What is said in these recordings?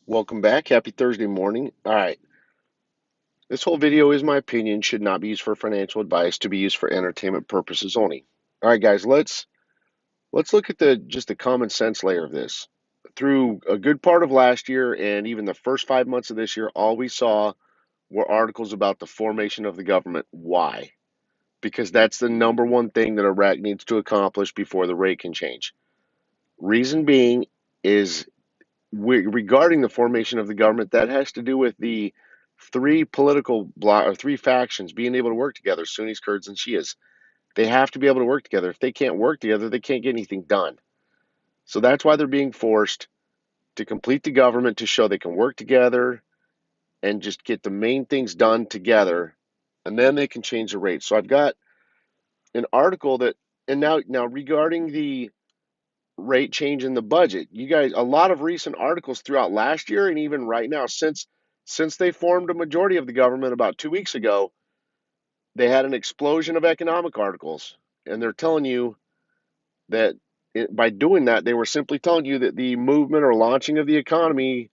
Welcome back. Happy Thursday morning. All right. This whole video is my opinion, should not be used for financial advice, to be used for entertainment purposes only. All right, guys, let's look at the common sense layer of this. Through a good part of last year and even the first 5 months of this year, all we saw were articles about the formation of the government. Why? Because that's the number one thing that Iraq needs to accomplish before the rate can change. Reason being is regarding the formation of the government, that has to do with the three political bloc or three factions being able to work together: Sunnis, Kurds, and Shias. They have to be able to work together. If they can't work together, they can't get anything done. So that's why they're being forced to complete the government, to show they can work together and just get the main things done together, and then they can change the rate. So I've got an article that, and now regarding the rate change in the budget. You guys, a lot of recent articles throughout last year and even right now, since they formed a majority of the government about 2 weeks ago, they had an explosion of economic articles, and they're telling you that by doing that, they were simply telling you that the movement or launching of the economy,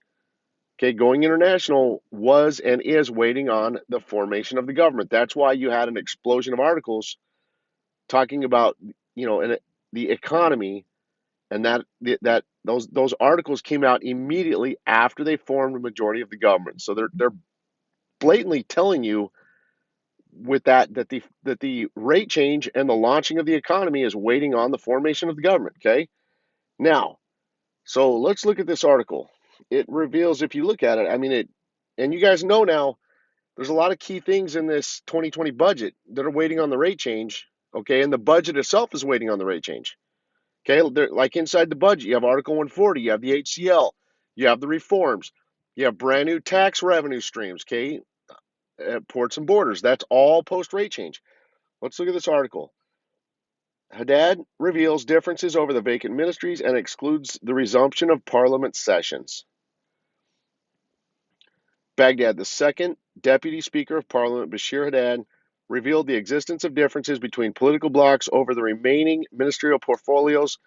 okay, going international, was and is waiting on the formation of the government. That's why you had an explosion of articles talking about, the economy. And that those articles came out immediately after they formed a majority of the government. So they're blatantly telling you with that the rate change and the launching of the economy is waiting on the formation of the government. Okay, now, so let's look at this article. It reveals, if you look at it, I mean it, and you guys know now, there's a lot of key things in this 2020 budget that are waiting on the rate change. Okay, and the budget itself is waiting on the rate change. Okay, like inside the budget, you have Article 140, you have the HCL, you have the reforms, you have brand new tax revenue streams, okay, at ports and borders. That's all post rate change. Let's look at this article. Haddad reveals differences over the vacant ministries and excludes the resumption of parliament sessions. Baghdad, the second deputy speaker of parliament, Bashir Haddad, revealed the existence of differences between political blocs over the remaining ministerial portfolios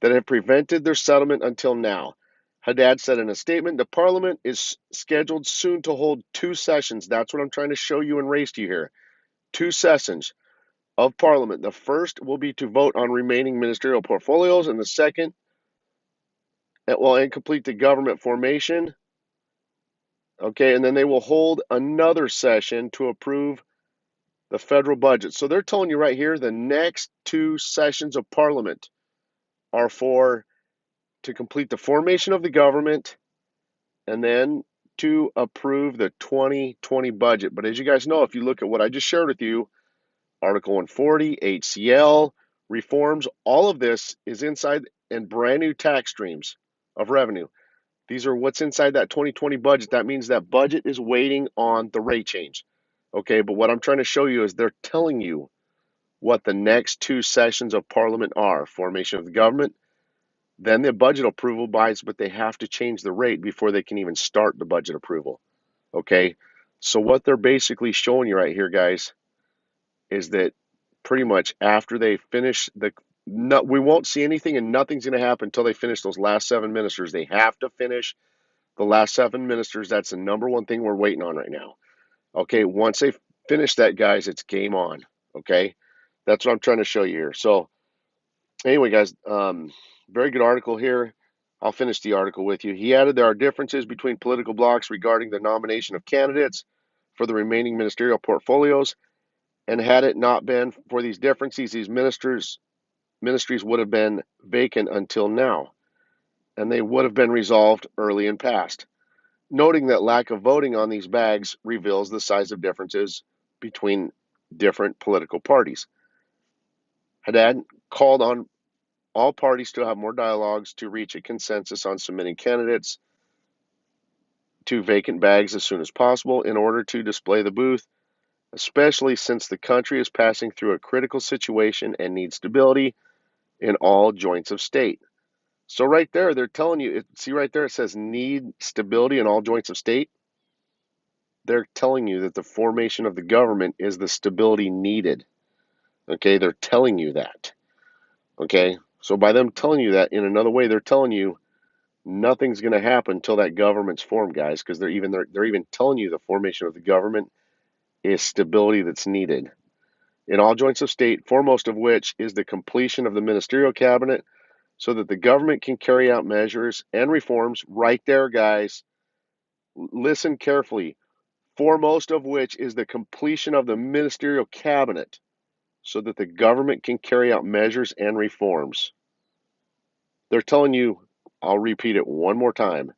that have prevented their settlement until now. Haddad said in a statement, the parliament is scheduled soon to hold two sessions. That's what I'm trying to show you and raise to you here. Two sessions of parliament. The first will be to vote on remaining ministerial portfolios, and the second, and complete the government formation. Okay, and then they will hold another session to approve the federal budget. So they're telling you right here, the next two sessions of parliament are to complete the formation of the government and then to approve the 2020 budget. But as you guys know, if you look at what I just shared with you, Article 140, HCL, reforms, all of this is inside and brand new tax streams of revenue. These are what's inside that 2020 budget. That means that budget is waiting on the rate change. Okay, but what I'm trying to show you is they're telling you what the next two sessions of parliament are: formation of the government, then the budget approval buys, but they have to change the rate before they can even start the budget approval. Okay, so what they're basically showing you right here, guys, is that pretty much after they finish we won't see anything, and nothing's going to happen until they finish those last seven ministers. They have to finish the last seven ministers. That's the number one thing we're waiting on right now. Okay, once they finish that, guys, it's game on. Okay, that's what I'm trying to show you here. So anyway, guys, very good article here. I'll finish the article with you. He added there are differences between political blocs regarding the nomination of candidates for the remaining ministerial portfolios, and had it not been for these differences, these ministries would have been vacant until now, and they would have been resolved early and past. Noting that lack of voting on these bags reveals the size of differences between different political parties. Haddad called on all parties to have more dialogues to reach a consensus on submitting candidates to vacant bags as soon as possible in order to display the booth, especially since the country is passing through a critical situation and needs stability in all joints of state. So right there, they're telling you, see right there, it says need stability in all joints of state. They're telling you that the formation of the government is the stability needed. Okay, they're telling you that. Okay, so by them telling you that, in another way, they're telling you Nothing's going to happen until that government's formed, guys, because they're even telling you the formation of the government is stability that's needed in all joints of state, foremost of which is the completion of the ministerial cabinet so that the government can carry out measures and reforms right there, guys. Listen carefully. Foremost of which is the completion of the ministerial cabinet so that the government can carry out measures and reforms. They're telling you, I'll repeat it one more time,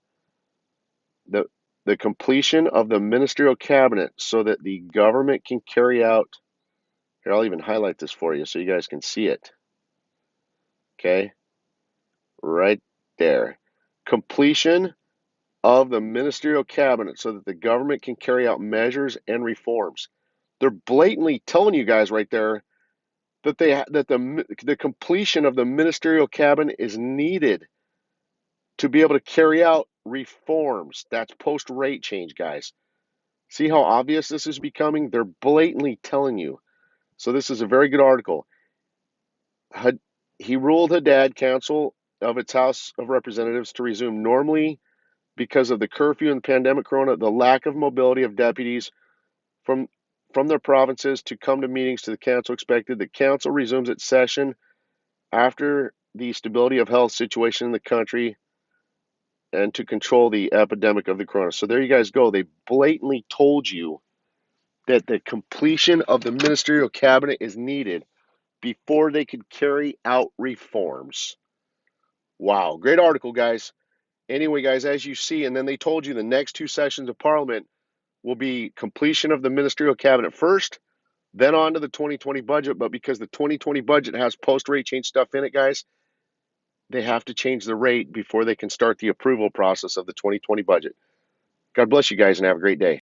the, the completion of the ministerial cabinet so that the government can carry out, here, I'll even highlight this for you so you guys can see it. Okay, right there. Completion of the ministerial cabinet so that the government can carry out measures and reforms. They're blatantly telling you guys right there that the completion of the ministerial cabinet is needed to be able to carry out reforms. That's post rate change, guys. See how obvious this is becoming? They're blatantly telling you. So this is a very good article. He ruled Haddad Council of its House of Representatives to resume normally because of the curfew and pandemic corona, the lack of mobility of deputies from their provinces to come to meetings to the council expected. The council resumes its session after the stability of health situation in the country and to control the epidemic of the corona. So there you guys go. They blatantly told you that the completion of the ministerial cabinet is needed before they could carry out reforms. Wow, great article, guys. Anyway, guys, as you see, and then they told you the next two sessions of Parliament will be completion of the ministerial cabinet first, then on to the 2020 budget. But because the 2020 budget has post rate change stuff in it, guys, they have to change the rate before they can start the approval process of the 2020 budget. God bless you guys and have a great day.